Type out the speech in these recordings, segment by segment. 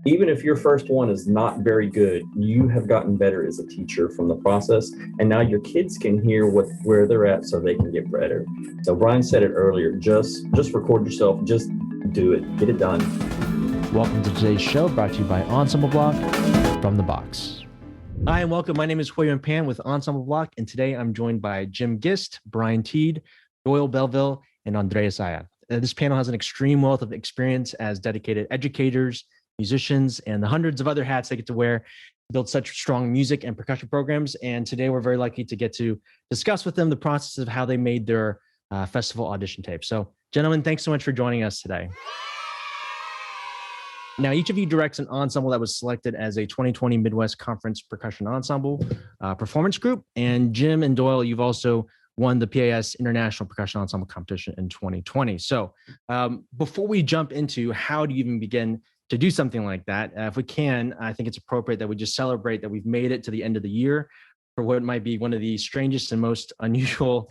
Even if your first one is not very good, you have gotten better as a teacher from the process, and now your kids can hear where they're at so they can get better. So Brian said it earlier, just record yourself, just do it, get it done. Welcome to today's show, brought to you by Ensemble Block from the Box. Hi and welcome. My name is William Pan with Ensemble Block, and today I'm joined by Jim Gist, Brian Teed, Doyle Bellville, and Andreas Aya. This panel has an extreme wealth of experience as dedicated educators, musicians, and the hundreds of other hats they get to wear to build such strong music and percussion programs. And today we're very lucky to get to discuss with them the process of how they made their festival audition tape. So gentlemen, thanks so much for joining us today. Now, each of you directs an ensemble that was selected as a 2020 Midwest Conference Percussion Ensemble performance group. And Jim and Doyle, you've also won the PAS International Percussion Ensemble Competition in 2020. So before we jump into how do you even begin to do something like that, if we can, I think it's appropriate that we just celebrate that we've made it to the end of the year for what might be one of the strangest and most unusual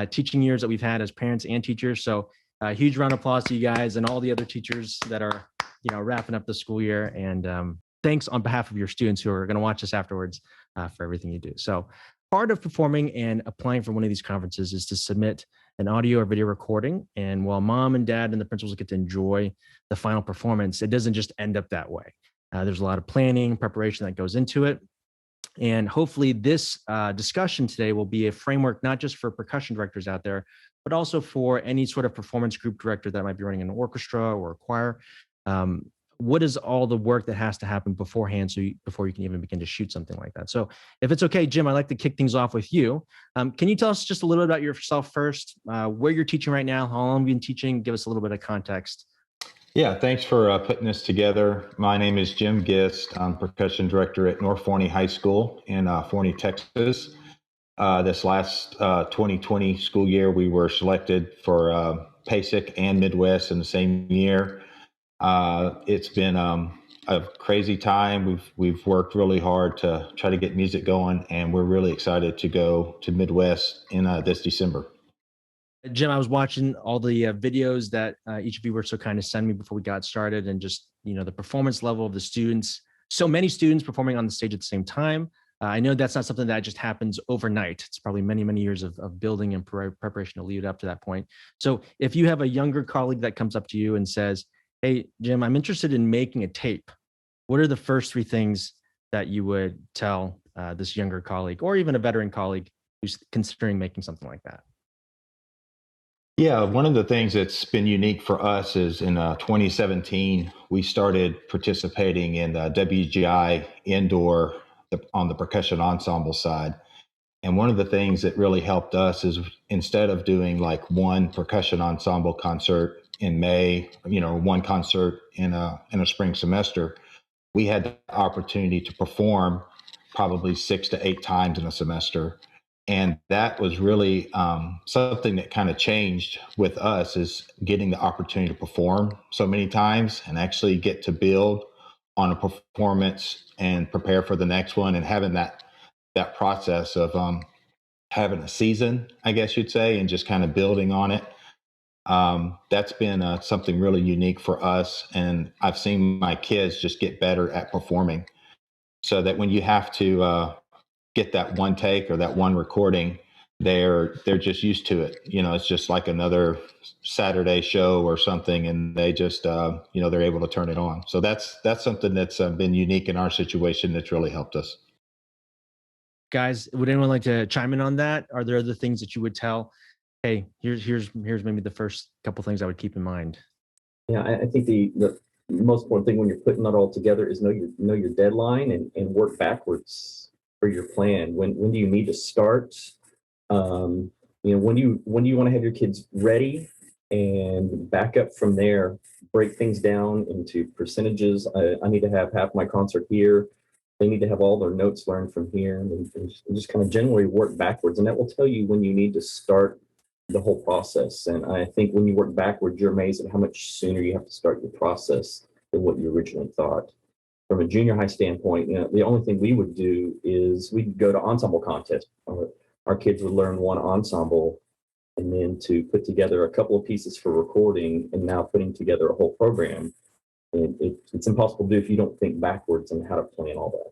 teaching years that we've had as parents and teachers. So a huge round of applause to you guys and all the other teachers that are wrapping up the school year. And thanks on behalf of your students who are going to watch this afterwards for everything you do. So part of performing and applying for one of these conferences is to submit an audio or video recording. And while mom and dad and the principals get to enjoy the final performance, it doesn't just end up that way. There's a lot of planning, preparation that goes into it. And hopefully this discussion today will be a framework, not just for percussion directors out there, but also for any sort of performance group director that might be running an orchestra or a choir. What is all the work that has to happen beforehand before you can even begin to shoot something like that? So if it's okay, Jim, I'd like to kick things off with you. Can you tell us just a little bit about yourself first, where you're teaching right now, how long you've been teaching, give us a little bit of context. Yeah, thanks for putting this together. My name is Jim Gist. I'm percussion director at North Forney High School in Forney, Texas. This last 2020 school year, we were selected for PASIC and Midwest in the same year. It's been a crazy time. We've worked really hard to try to get music going, and we're really excited to go to Midwest in this December. Jim, I was watching all the videos that each of you were so kind to send me before we got started, and just the performance level of the students. So many students performing on the stage at the same time. I know that's not something that just happens overnight. It's probably many, many years of building and preparation to lead up to that point. So if you have a younger colleague that comes up to you and says, "Hey, Jim, I'm interested in making a tape," what are the first three things that you would tell this younger colleague or even a veteran colleague who's considering making something like that? Yeah, one of the things that's been unique for us is in 2017, we started participating in the WGI indoor on the percussion ensemble side. And one of the things that really helped us is instead of doing like one percussion ensemble concert in May, one concert in a spring semester, we had the opportunity to perform probably 6 to 8 times in a semester. And that was really something that kind of changed with us, is getting the opportunity to perform so many times and actually get to build on a performance and prepare for the next one, and having that process of having a season, I guess you'd say, and just kind of building on it. That's been something really unique for us. And I've seen my kids just get better at performing, so that when you have to get that one take or that one recording, they're just used to it. It's just like another Saturday show or something, and they just they're able to turn it on. So that's something that's been unique in our situation that's really helped us. Guys, would anyone like to chime in on that? Are there other things that you would tell? Hey, here's maybe the first couple things I would keep in mind. Yeah, I think the most important thing when you're putting that all together is know your deadline and work backwards for your plan. When do you need to start? When do you want to have your kids ready, and back up from there, break things down into percentages. I need to have half my concert here. They need to have all their notes learned from here, and just kind of generally work backwards. And that will tell you when you need to start the whole process. And I think when you work backwards, you're amazed at how much sooner you have to start your process than what you originally thought. From a junior high standpoint, the only thing we would do is we'd go to ensemble contest. Our kids would learn one ensemble, and then to put together a couple of pieces for recording, and now putting together a whole program. And it's impossible to do if you don't think backwards on how to plan all that.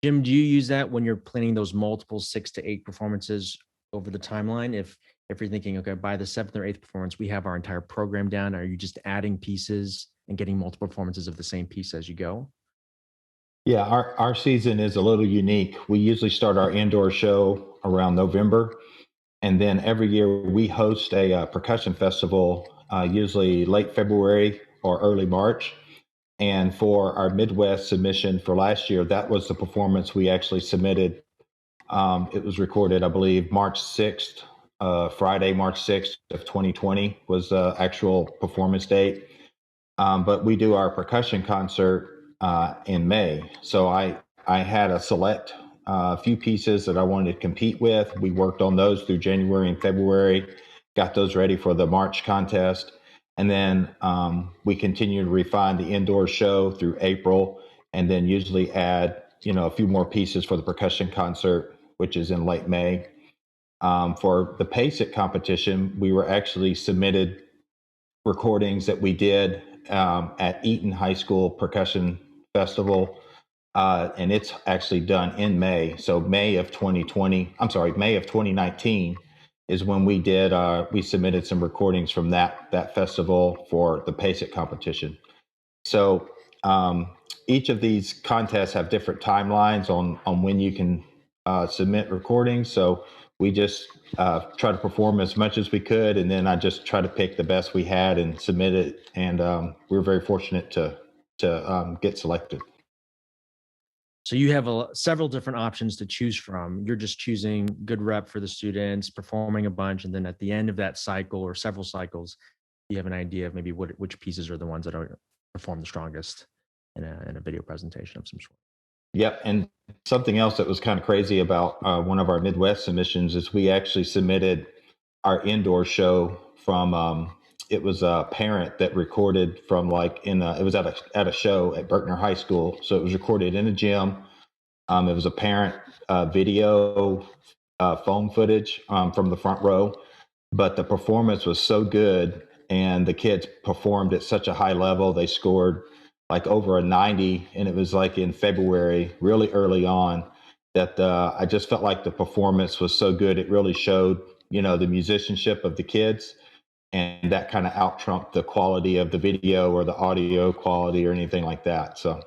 Jim, do you use that when you're planning those multiple 6 to 8 performances over the timeline? If you're thinking, okay, by the 7th or 8th performance, we have our entire program down, are you just adding pieces and getting multiple performances of the same piece as you go? Yeah, our season is a little unique. We usually start our indoor show around November, and then every year we host a percussion festival, usually late February or early March. And for our Midwest submission for last year, that was the performance we actually submitted. It was recorded, I believe, March 6th, Friday, March 6th of 2020 was the actual performance date. But we do our percussion concert in May. So I had a select few pieces that I wanted to compete with. We worked on those through January and February, got those ready for the March contest. And then we continue to refine the indoor show through April, and then usually add, a few more pieces for the percussion concert, which is in late May. For the PACIT competition, we were actually submitted recordings that we did at Eaton High School Percussion Festival, and it's actually done in May. So May of 2019 is when we submitted some recordings from that festival for the PACIT competition. So each of these contests have different timelines on when you can submit recordings. So we just try to perform as much as we could, and then I just try to pick the best we had and submit it. And we were very fortunate to get selected. So you have several different options to choose from. You're just choosing good rep for the students, performing a bunch, and then at the end of that cycle or several cycles, you have an idea of maybe which pieces are the ones that are perform the strongest in a video presentation of some sort. Yep. And something else that was kind of crazy about one of our Midwest submissions is we actually submitted our indoor show from, it was a parent that recorded from it was at a show at Berkner High School. So it was recorded in a gym. It was a parent video phone footage from the front row, but the performance was so good and the kids performed at such a high level. They scored like over a 90, and it was like in February, really early on, that I just felt like the performance was so good. It really showed, the musicianship of the kids, and that kind of out-trumped the quality of the video or the audio quality or anything like that. So,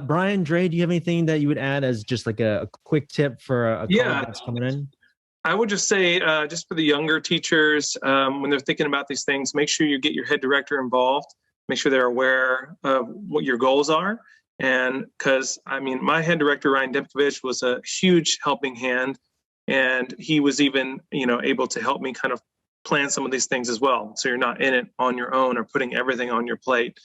Brian, Dre, do you have anything that you would add as just like a quick tip for a college that's coming in? I would just say, just for the younger teachers, when they're thinking about these things, make sure you get your head director involved. Make sure they're aware of what your goals are. And because, my head director, Ryan Demkovich, was a huge helping hand. And he was even, able to help me kind of plan some of these things as well. So you're not in it on your own or putting everything on your plate.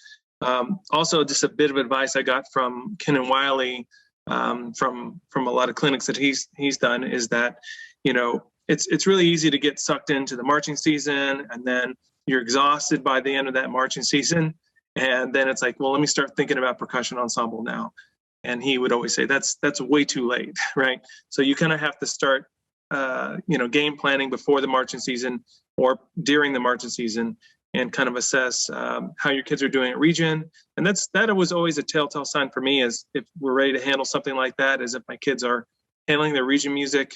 Also, just a bit of advice I got from Ken and Wiley from a lot of clinics that he's done is that, it's really easy to get sucked into the marching season, and then you're exhausted by the end of that marching season. And then it's like, well, let me start thinking about percussion ensemble now. And he would always say, that's way too late, right? So you kind of have to start, game planning before the marching season or during the marching season, and kind of assess how your kids are doing at region. And that was always a telltale sign for me, is if we're ready to handle something like that, is if my kids are handling their region music,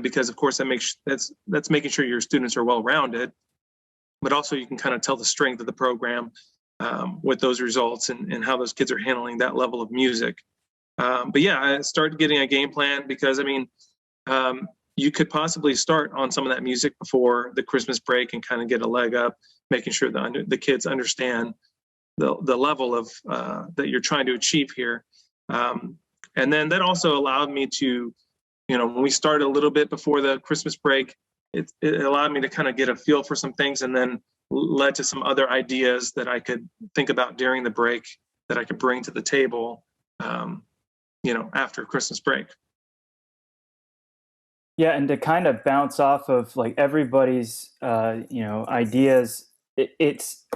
because of course that's making sure your students are well-rounded, but also you can kind of tell the strength of the program with those results and how those kids are handling that level of music. But yeah, I started getting a game plan because, you could possibly start on some of that music before the Christmas break and kind of get a leg up, making sure the kids understand the level of that you're trying to achieve here. And then that also allowed me to, when we started a little bit before the Christmas break, it allowed me to kind of get a feel for some things, and then led to some other ideas that I could think about during the break that I could bring to the table, after Christmas break. Yeah, and to kind of bounce off of like everybody's, ideas,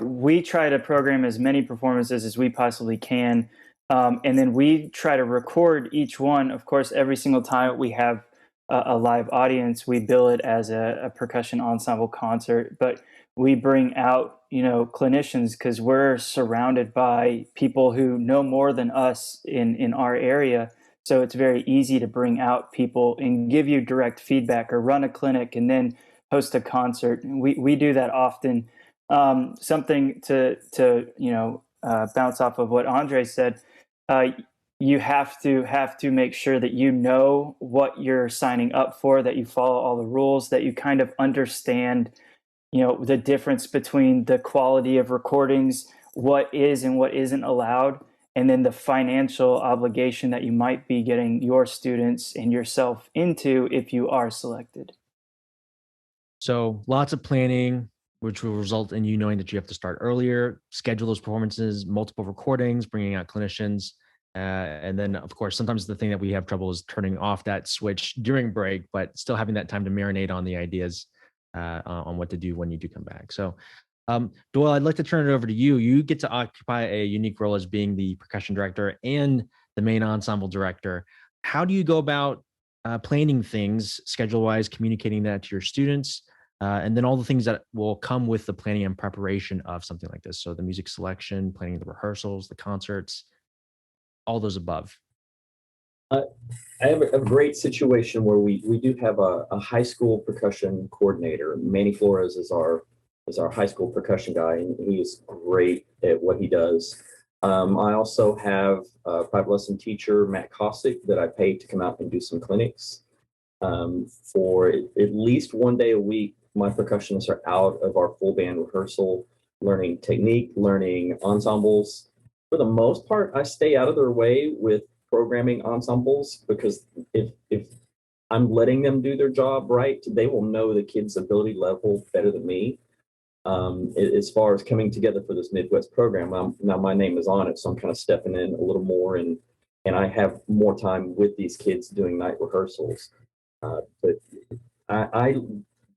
we try to program as many performances as we possibly can, and then we try to record each one. Of course, every single time we have a live audience, we bill it as a percussion ensemble concert. But we bring out, clinicians, because we're surrounded by people who know more than us in our area. So it's very easy to bring out people and give you direct feedback, or run a clinic and then host a concert. We do that often. Something to bounce off of what Andre said. You have to make sure that you know what you're signing up for, that you follow all the rules, that you kind of understand, the difference between the quality of recordings, what is and what isn't allowed, and then the financial obligation that you might be getting your students and yourself into if you are selected. So lots of planning, which will result in you knowing that you have to start earlier, schedule those performances, multiple recordings, bringing out clinicians. And then, of course, sometimes the thing that we have trouble is turning off that switch during break, but still having that time to marinate on the ideas on what to do when you do come back. So, Doyle, I'd like to turn it over to you. You get to occupy a unique role as being the percussion director and the main ensemble director. How do you go about planning things schedule-wise, communicating that to your students, and then all the things that will come with the planning and preparation of something like this? So the music selection, planning the rehearsals, the concerts, all those above. I have a great situation where we do have a high school percussion coordinator. Manny Flores is our high school percussion guy, and he is great at what he does. I also have a private lesson teacher, Matt Kossick, that I pay to come out and do some clinics. For at least one day a week, my percussionists are out of our full band rehearsal, learning technique, learning ensembles. For the most part, I stay out of their way with programming ensembles, because if I'm letting them do their job right, they will know the kids' ability level better than me. As far as coming together for this Midwest program, now my name is on it, so I'm kind of stepping in a little more, and I have more time with these kids doing night rehearsals. But I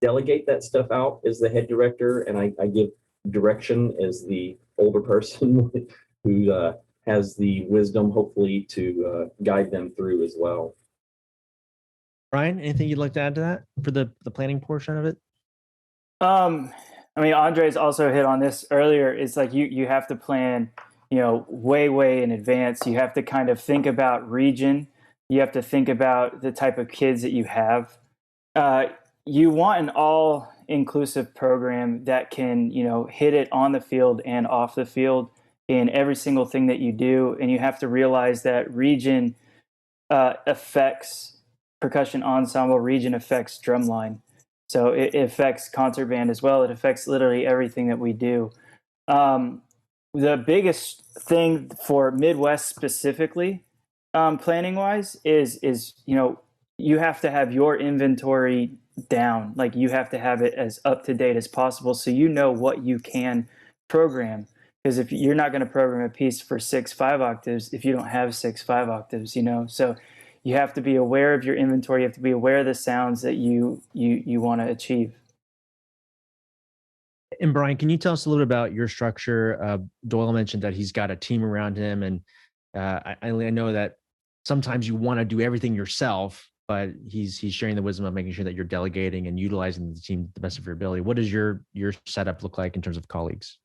delegate that stuff out as the head director, and I give direction as the older person who has the wisdom, hopefully, to guide them through as well. Brian, anything you'd like to add to that for the planning portion of it? I mean, Andre's also hit on this earlier. It's like you have to plan, way in advance. You have to kind of think about region. You have to think about the type of kids that you have. You want an all-inclusive program that can, hit it on the field and off the field in every single thing that you do. And you have to realize that region affects percussion ensemble, region affects drumline. So it affects concert band as well. It affects literally everything that we do. The biggest thing for Midwest specifically, planning wise, is you have to have your inventory down. Like, you have to have it as up to date as possible, so you know what you can program. Because if you're not going to program a piece for 6 5 octaves if you don't have 6 5 octaves, so you have to be aware of your inventory. You have to be aware of the sounds that you want to achieve. And Brian, can you tell us a little bit about your structure? Doyle mentioned that he's got a team around him, and I know that sometimes you want to do everything yourself, but he's sharing the wisdom of making sure that you're delegating and utilizing the team to the best of your ability. What does your setup look like in terms of colleagues?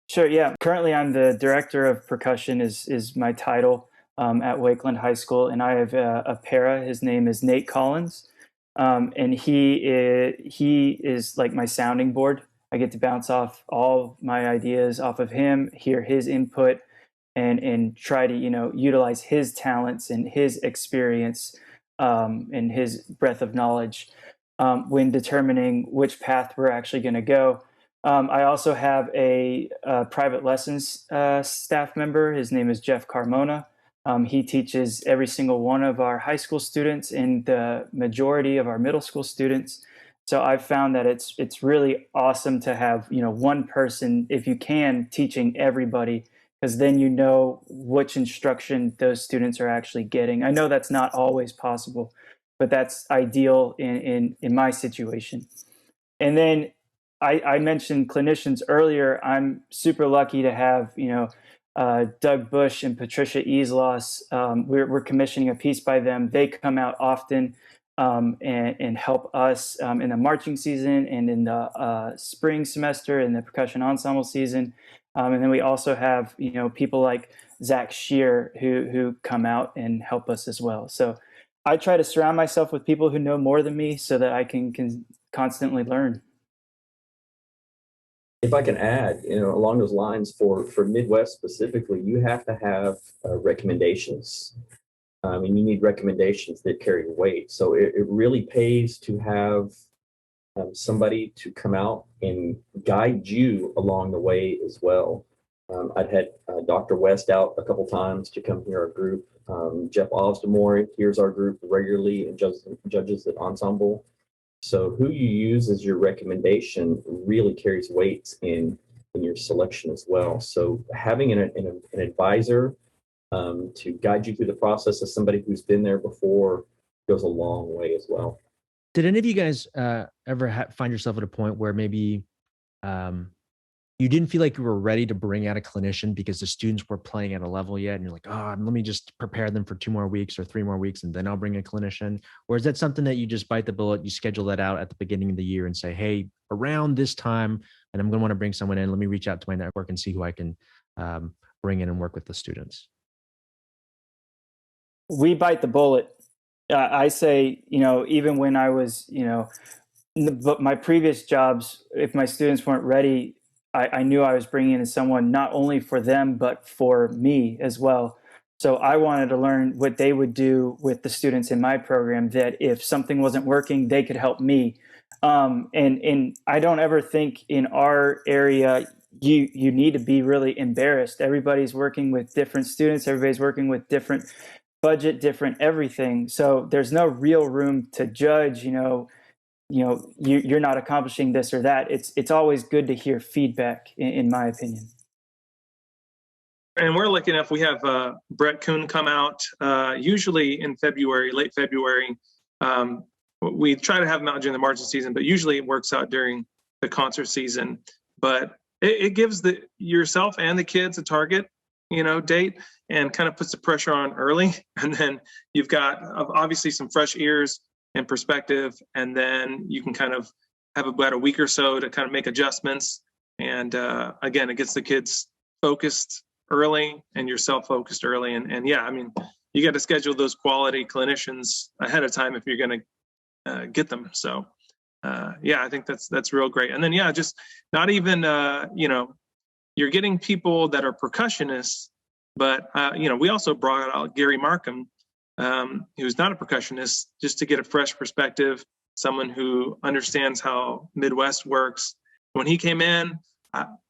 Sure. Yeah. Currently, I'm the director of percussion is my title at Wakeland High School, and I have a para. His name is Nate Collins, and he is like my sounding board. I get to bounce off all my ideas off of him, hear his input, and try to utilize his talents and his experience and his breadth of knowledge when determining which path we're actually going to go. I also have a private lessons staff member. His name is Jeff Carmona. He teaches every single one of our high school students and the majority of our middle school students. So I've found that it's really awesome to have one person, if you can, teaching everybody, because then you know which instruction those students are actually getting. I know that's not always possible, but that's ideal in my situation. And then I mentioned clinicians earlier. I'm super lucky to have, Doug Bush and Patricia Easloss. We're commissioning a piece by them. They come out often. and help us in the marching season and in the spring semester and the percussion ensemble season. And then we also have, people like Zach Shear who come out and help us as well. So I try to surround myself with people who know more than me so that I can constantly learn. If I can add, along those lines for Midwest specifically, you have to have recommendations. And you need recommendations that carry weight. So it really pays to have somebody to come out and guide you along the way as well. I've had Dr. West out a couple times to come hear our group. Jeff Osdemore hears our group regularly and judges at Ensemble. So who you use as your recommendation really carries weight in your selection as well. So having an advisor to guide you through the process as somebody who's been there before goes a long way as well. Did any of you guys ever find yourself at a point where maybe you didn't feel like you were ready to bring out a clinician because the students were playing at a level yet, and you're like, let me just prepare them for 2 more weeks or 3 more weeks, and then I'll bring a clinician? Or is that something that you just bite the bullet, you schedule that out at the beginning of the year and say, hey, around this time, and I'm going to want to bring someone in, let me reach out to my network and see who I can bring in and work with the students? We bite the bullet. I say, even when I was, my previous jobs, if my students weren't ready, I knew I was bringing in someone not only for them, but for me as well. So I wanted to learn what they would do with the students in my program, that if something wasn't working, they could help me. And I don't ever think in our area, you need to be really embarrassed. Everybody's working with different students. Everybody's working with different budget, different everything. So there's no real room to judge, you're not accomplishing this or that. It's always good to hear feedback, in my opinion. And we're lucky enough, we have Brett Kuhn come out usually in February, late February. We try to have him out during the marching season, but usually it works out during the concert season. But it gives yourself and the kids a target, date, and kind of puts the pressure on early. And then you've got obviously some fresh ears and perspective, and then you can kind of have about a week or so to kind of make adjustments. And again, it gets the kids focused early and yourself focused early. And yeah, I mean, you got to schedule those quality clinicians ahead of time if you're going to get them. So yeah, I think that's real great. And then yeah, just not even you're getting people that are percussionists, but we also brought out Gary Markham, who's not a percussionist, just to get a fresh perspective, someone who understands how Midwest works. When he came in,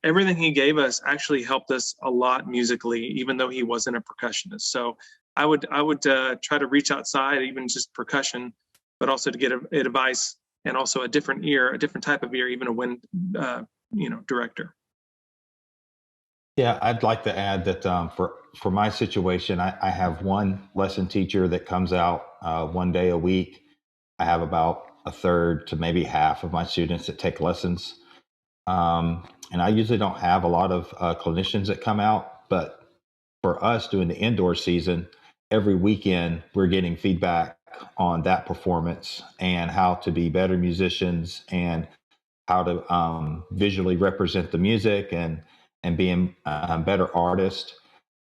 everything he gave us actually helped us a lot musically, even though he wasn't a percussionist. So I would try to reach outside, even just percussion, but also to get advice and also a different ear, a different type of ear, even a wind, director. Yeah, I'd like to add that for my situation, I have one lesson teacher that comes out 1 day a week. I have about a third to maybe half of my students that take lessons. And I usually don't have a lot of clinicians that come out, but for us doing the indoor season, every weekend we're getting feedback on that performance and how to be better musicians and how to visually represent the music and being a better artist.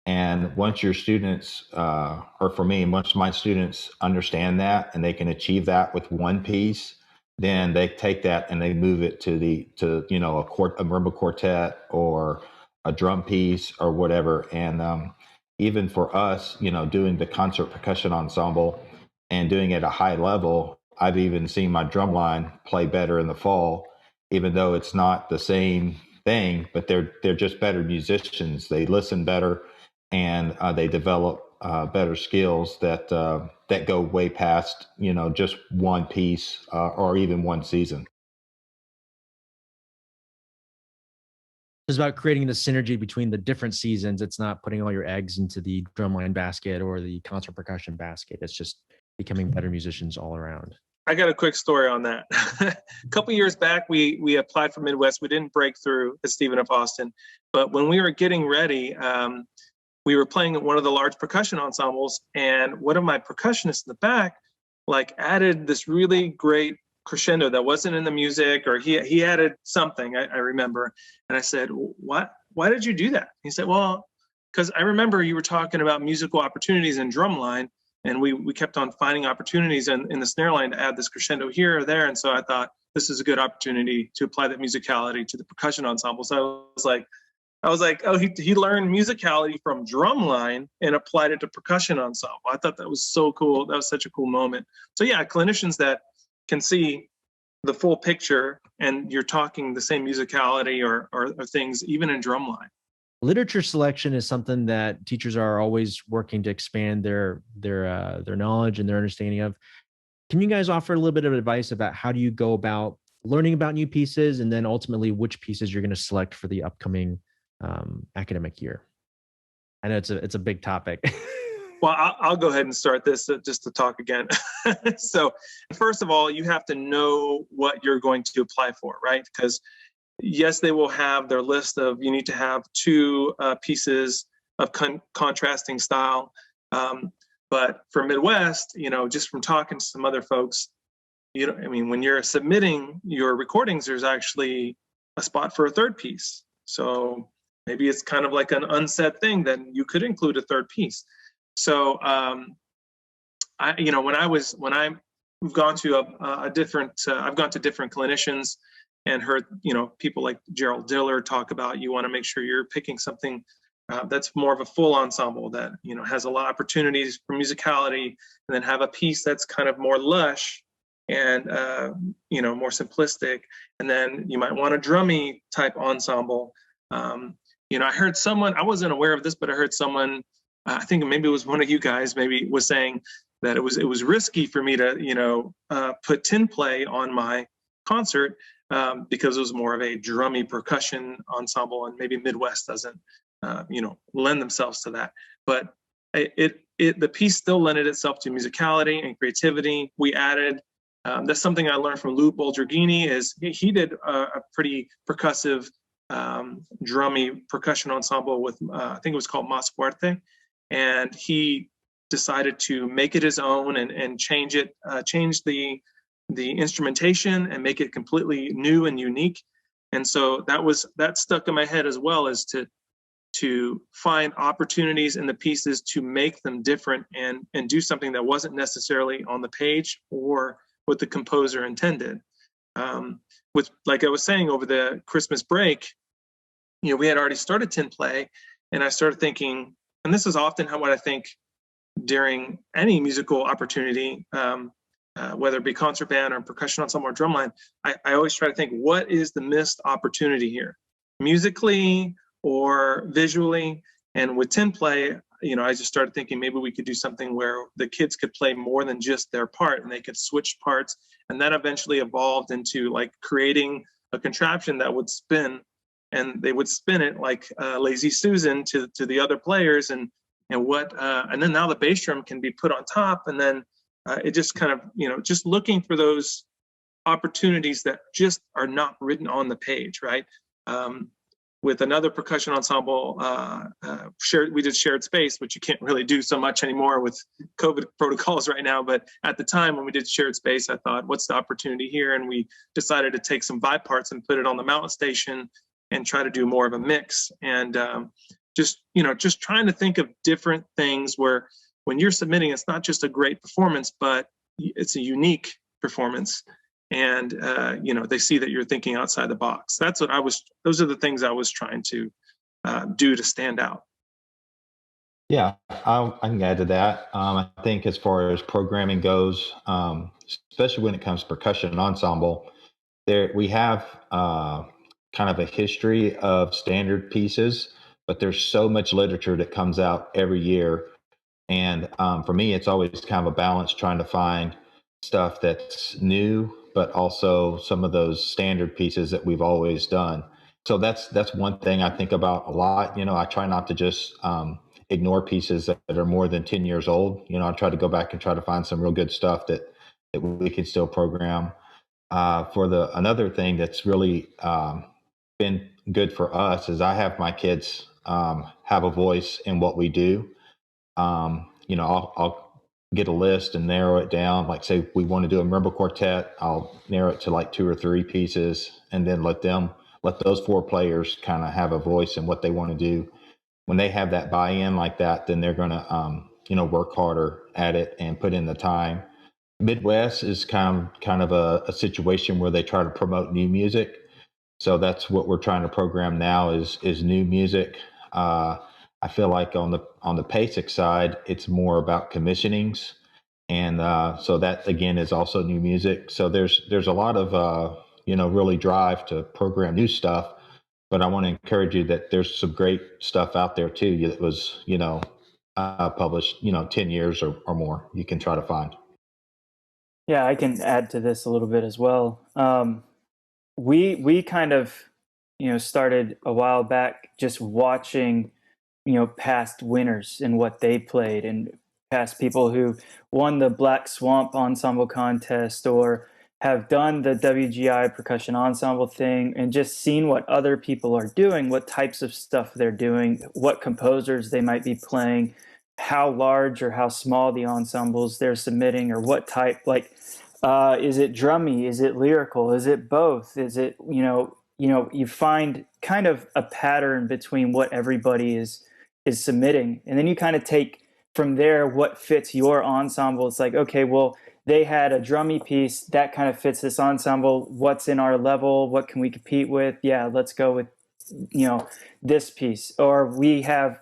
And once your students, or for me, once my students understand that and they can achieve that with one piece, then they take that and they move it to a marimba quartet or a drum piece or whatever. And even for us, doing the concert percussion ensemble and doing it at a high level, I've even seen my drum line play better in the fall, even though it's not the same thing, but they're just better musicians. They listen better and they develop better skills that go way past just one piece or even one season. It's about creating the synergy between the different seasons. It's not putting all your eggs into the drumline basket or the concert percussion basket. It's just becoming better musicians all around. I got a quick story on that. A couple years back, we applied for Midwest. We didn't break through at Stephen F. Austin, but when we were getting ready, we were playing at one of the large percussion ensembles, and one of my percussionists in the back like added this really great crescendo that wasn't in the music, or he added something, I remember. And I said, why did you do that? He said, well, because I remember you were talking about musical opportunities in drumline, and we kept on finding opportunities in the snare line to add this crescendo here or there. And so I thought this is a good opportunity to apply that musicality to the percussion ensemble. So I was like, oh, he learned musicality from drumline and applied it to percussion ensemble. I thought that was so cool. That was such a cool moment. So yeah, clinicians that can see the full picture and you're talking the same musicality or things even in drumline. Literature selection is something that teachers are always working to expand their knowledge and their understanding of. Can you guys offer a little bit of advice about how do you go about learning about new pieces, and then ultimately which pieces you're going to select for the upcoming academic year? I know it's a big topic. Well, I'll go ahead and start this just to talk again. So first of all, you have to know what you're going to apply for, right? Because yes, they will have their list of, you need to have 2 pieces of contrasting style. But for Midwest, just from talking to some other folks, when you're submitting your recordings, there's actually a spot for a 3rd piece. So maybe it's kind of like an unsaid thing that you could include a 3rd piece. So, when I've gone to I've gone to different clinicians and heard, people like Gerald Diller talk about, you want to make sure you're picking something that's more of a full ensemble that, has a lot of opportunities for musicality, and then have a piece that's kind of more lush and, more simplistic. And then you might want a drummy type ensemble. I heard someone, I wasn't aware of this, but I heard someone, I think maybe it was one of you guys, maybe was saying that it was risky for me to, put tin play on my concert because it was more of a drummy percussion ensemble, and maybe Midwest doesn't, lend themselves to that. But the piece still lended itself to musicality and creativity. We added, that's something I learned from Lou Bolgerghini, is he did a pretty percussive, drummy percussion ensemble with, I think it was called Mas Fuerte. And he decided to make it his own and change the instrumentation and make it completely new and unique. And so that stuck in my head as well, as to find opportunities in the pieces to make them different and do something that wasn't necessarily on the page or what the composer intended. With, like I was saying, over the Christmas break, we had already started tin play, and I started thinking, and this is often what I think during any musical opportunity, whether it be concert band or percussion ensemble or drumline, I always try to think, what is the missed opportunity here, musically or visually? And with tin play, I just started thinking maybe we could do something where the kids could play more than just their part, and they could switch parts. And that eventually evolved into like creating a contraption that would spin, and they would spin it like Lazy Susan to the other players, and then now the bass drum can be put on top, and then it just kind of, just looking for those opportunities that just are not written on the page, right? With another percussion ensemble, we did shared space, which you can't really do so much anymore with COVID protocols right now. But at the time when we did shared space, I thought, what's the opportunity here? And we decided to take some vibe parts and put it on the mountain station and try to do more of a mix. And just trying to think of different things where when you're submitting, it's not just a great performance, but it's a unique performance. And, they see that you're thinking outside the box. Those are the things I was trying to do to stand out. Yeah, I can add to that. I think as far as programming goes, especially when it comes to percussion ensemble, we have kind of a history of standard pieces, but there's so much literature that comes out every year. And for me, it's always kind of a balance trying to find stuff that's new, but also some of those standard pieces that we've always done. So that's one thing I think about a lot. I try not to just ignore pieces that are more than 10 years old. I try to go back and try to find some real good stuff that we can still program. Another thing that's really been good for us is I have my kids have a voice in what we do. I'll get a list and narrow it down. Like say we want to do a marimba quartet, I'll narrow it to like 2 or 3 pieces, and then let those 4 players kind of have a voice in what they want to do. When they have that buy-in like that, then they're going to work harder at it and put in the time. Midwest is kind of a situation where they try to promote new music. So that's what we're trying to program now is new music. I feel like on the PASIC side, it's more about commissionings, and so that again is also new music. So there's a lot of really drive to program new stuff, but I want to encourage you that there's some great stuff out there too that was published 10 years or more. You can try to find. Yeah, I can add to this a little bit as well. We kind of started a while back just watching past winners and what they played, and past people who won the Black Swamp Ensemble contest or have done the WGI percussion ensemble thing, and just seen what other people are doing, what types of stuff they're doing, what composers they might be playing, how large or how small the ensembles they're submitting, or what type, like is it drummy, is it lyrical, is it both, is it you find kind of a pattern between what everybody is submitting, and then you kind of take from there what fits your ensemble. It's like, okay, well, they had a drummy piece that kind of fits this ensemble. What's in our level? What can we compete with? Yeah, let's go with this piece. Or we have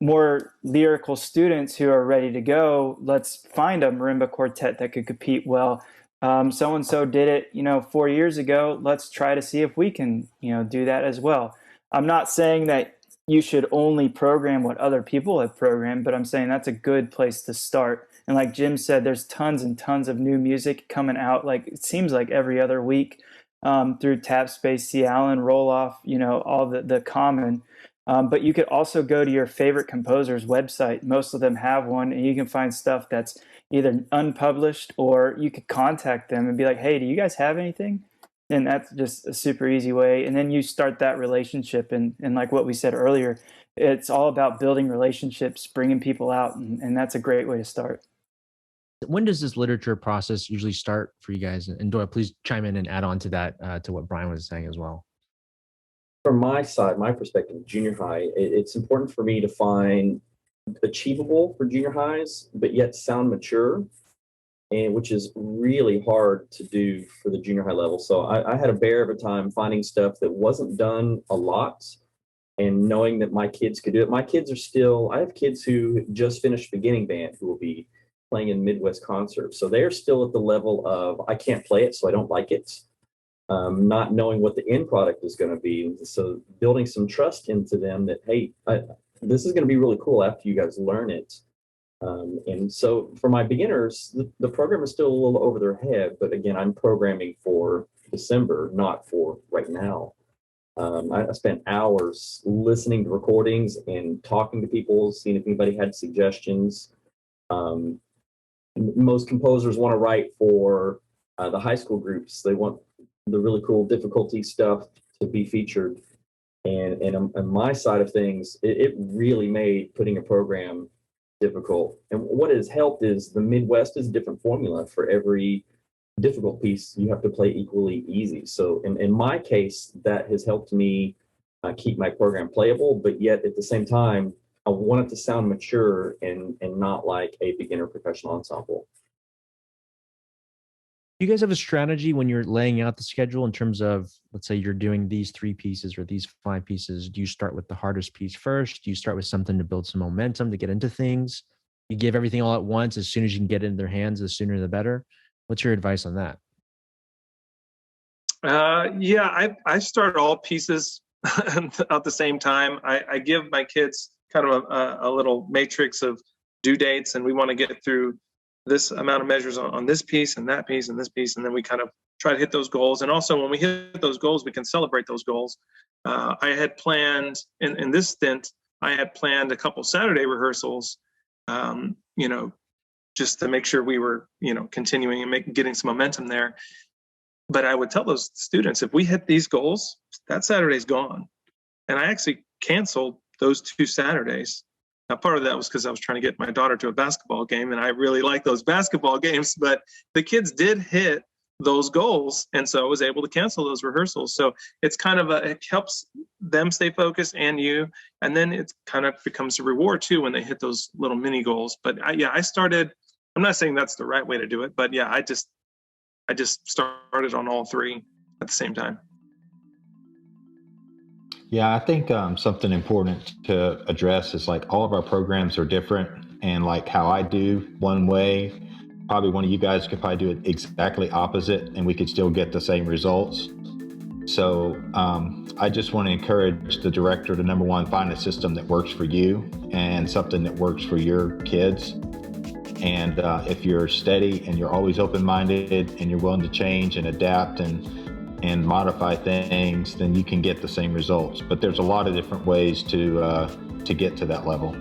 more lyrical students who are ready to go. Let's find a marimba quartet that could compete well. So and so did it 4 years ago. Let's try to see if we can do that as well. I'm not saying that you should only program what other people have programmed, but I'm saying that's a good place to start. And like Jim said, there's tons and tons of new music coming out. Like it seems like every other week through Tap Space, C. Allen, Roll Off, all the common. But you could also go to your favorite composer's website. Most of them have one, and you can find stuff that's either unpublished, or you could contact them and be like, hey, do you guys have anything? And that's just a super easy way. And then you start that relationship. And like what we said earlier, it's all about building relationships, bringing people out. And that's a great way to start. When does this literature process usually start for you guys? And Doyle, please chime in and add on to that, to what Brian was saying as well. From my side, my perspective, junior high, it's important for me to find achievable for junior highs, but yet sound mature, and which is really hard to do for the junior high level. So I had a bear of a time finding stuff that wasn't done a lot, and knowing that my kids could do it. My kids are still, I have kids who just finished beginning band who will be playing in Midwest concerts. So they're still at the level of, I can't play it, so I don't like it. Not knowing what the end product is going to be. So building some trust into them that, hey, this is going to be really cool after you guys learn it. And so for my beginners, the program is still a little over their head, but again, I'm programming for December, not for right now. I spent hours listening to recordings and talking to people, seeing if anybody had suggestions. Most composers want to write for the high school groups. They want the really cool difficulty stuff to be featured. And on my side of things, it really made putting a program difficult. And what has helped is the Midwest is a different formula for every difficult piece. You have to play equally easy. So in my case, that has helped me keep my program playable, but yet at the same time, I want it to sound mature and not like a beginner percussion ensemble. Do you guys have a strategy when you're laying out the schedule in terms of, let's say you're doing these 3 pieces or these 5 pieces? Do you start with the hardest piece first? Do you start with something to build some momentum to get into things? You give everything all at once. As soon as you can get it in their hands, the sooner the better. What's your advice on that? I start all pieces at the same time. I give my kids kind of a little matrix of due dates, and we want to get through this amount of measures on this piece and that piece and this piece, and then we kind of try to hit those goals. And also when we hit those goals, we can celebrate those goals. I had planned in this stint, I had planned a couple Saturday rehearsals, just to make sure we were, continuing and getting some momentum there. But I would tell those students, if we hit these goals, that Saturday's gone. And I actually canceled those 2 Saturdays Now, part of that was because I was trying to get my daughter to a basketball game, and I really like those basketball games, but the kids did hit those goals. And so I was able to cancel those rehearsals. So it's kind of it helps them stay focused and you, and then it kind of becomes a reward too when they hit those little mini goals. But I started, I'm not saying that's the right way to do it, but yeah, I just started on all three at the same time. Yeah, I think something important to address is like all of our programs are different, and like how I do one way, probably one of you guys could probably do it exactly opposite, and we could still get the same results. So I just want to encourage the director to, number one, find a system that works for you and something that works for your kids. And if you're steady and you're always open-minded and you're willing to change and adapt and modify things, then you can get the same results. But there's a lot of different ways to get to that level.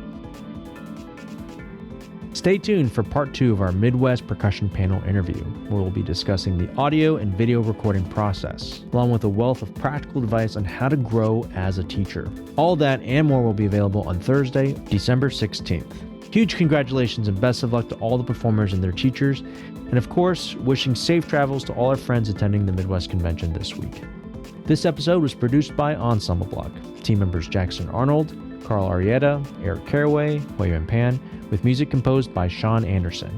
Stay tuned for part 2 of our Midwest Percussion Panel interview, where we'll be discussing the audio and video recording process, along with a wealth of practical advice on how to grow as a teacher. All that and more will be available on Thursday, December 16th. Huge congratulations and best of luck to all the performers and their teachers, and of course, wishing safe travels to all our friends attending the Midwest Convention this week. This episode was produced by Ensemble Block, team members Jackson Arnold, Carl Arietta, Eric Caraway, Huiyuan Pan, with music composed by Sean Anderson.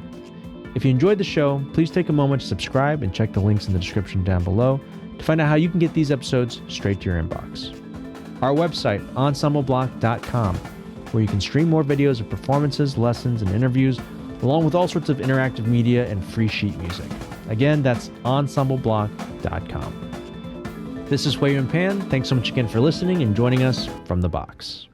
If you enjoyed the show, please take a moment to subscribe and check the links in the description down below to find out how you can get these episodes straight to your inbox. Our website, ensembleblock.com, where you can stream more videos of performances, lessons, and interviews, along with all sorts of interactive media and free sheet music. Again, that's ensembleblock.com. This is Huiyuan Pan. Thanks so much again for listening and joining us from the box.